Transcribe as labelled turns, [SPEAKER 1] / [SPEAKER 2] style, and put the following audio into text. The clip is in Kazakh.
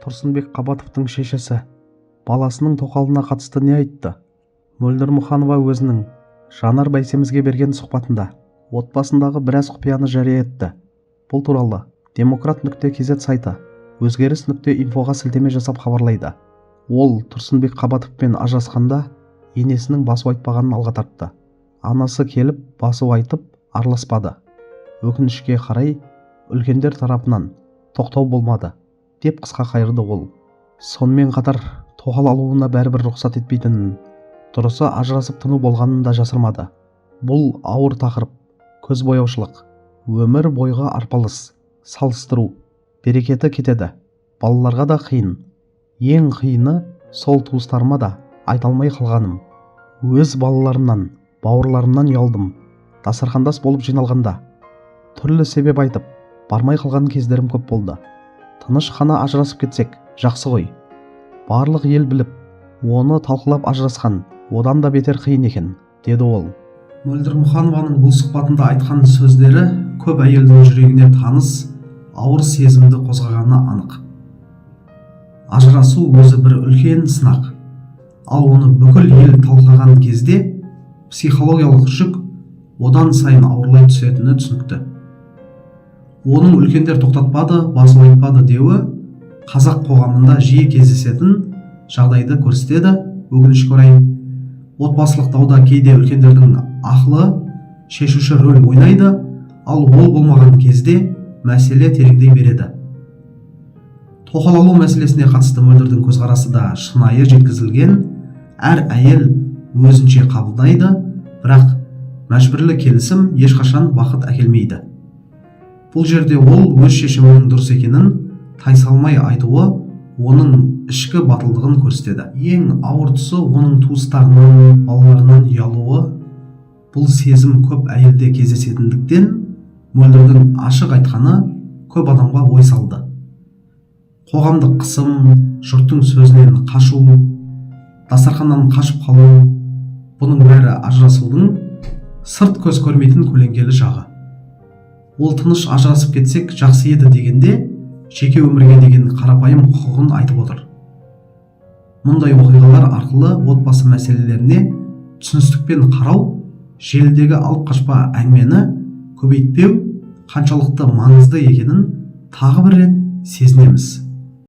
[SPEAKER 1] Тұрсынбек Қабатовтың шешесі баласының тоқалына қатысты не айтты? Мөлдір Мұханова өзінің Жанар Бәйсемізге берген сұхбатында отбасындағы біраз құпияны жария етті. Бұл туралы Демократ.kz сайты өзгеріс.инфоға сілтеме жасап хабарлайды. Ол Тұрсынбек Қабатовпен ажырасқанда енесінің басу айтпағанын алға тартты. Анасы келіп басу айтып араласпады. Өкінішке қарай үлкендер тарапынан тоқтау болмады деп қысқа қайырды ол. Сонымен қатар тоқал алуына бәрібір рұқсат етпейтінін, дұрысы ажырасып тыну болғанын да жасырмады. Бұл ауыр тақырып, көзбояушылық, өмір бойға арпалыс, салыстыру, берекеті кетеді. Балаларға да қиын. Ең қиыны сол туыстарыма да айта алмай қалғаным. Өз балаларымнан, бауырларымнан ұялдым. Дастархандас болып жиналғанда түрлі себеп айтып бармай қалған кездерім көп болды. Тыныш қана ажырасып кетсек жақсы ғой. Барлық ел біліп, оны талқылап ажырасқан одан да бетер қиын екен, деді ол. Мөлдір Мұханованың бұл сұхбатында айтқан сөздері көп әйелдің жүрегіне таныс, ауыр сезімді қозғағаны анық. Ажырасу өзі бір үлкен сынақ. Ал оны бүкіл ел талқылаған кезде психологиялық жүк одан сайын ауырлай түсетіні түсінікті. Оның үлкендер тоқтатпады, басу айтпады деуі қазақ қоғамында жиі кездесетін жағдайды көрсетеді. Өкінішке орай, отбасылық дауда кейде үлкендердің ақылы шешуші рөл ойнайды, ал ол болмаған кезде мәселе тереңдей береді. Тоқал алу мәселесіне қатысты Мөлдірдің көзқарасы да шынайы жеткізілген. Әр әйел өзінше қабылдайды, бірақ мәжбүрлі келісім ешқашан бақыт әкелмейді. Бұл жерде ол өз шешімінің дұрыс екенін тайсалмай айтуы оның ішкі батылдығын көрсетеді. Ең ауыр тұсы оның туыстарынан, балаларынан ұялуы. Бұл сезім көп әйелде кездесетіндіктен Мөлдірдің ашық айтқаны көп адамға ой салды. Қоғамдық қысым, жұрттың сөзінен қашу, дастарханнан қашып қалу, бұның бәрі ажырасудың сырт көз көрмейтін көлеңкелі жағы. Ол тыныш ажырасып кетсек жақсы еді дегенде жеке өмірге деген қарапайым құқығын айтып отыр. Мұндай оқиғалар арқылы отбасы мәселелеріне түсіністікпен қарау, желідегі алып қашпа әңгімені көбейтпеу қаншалықты маңызды екенін тағы бір рет сезінеміз.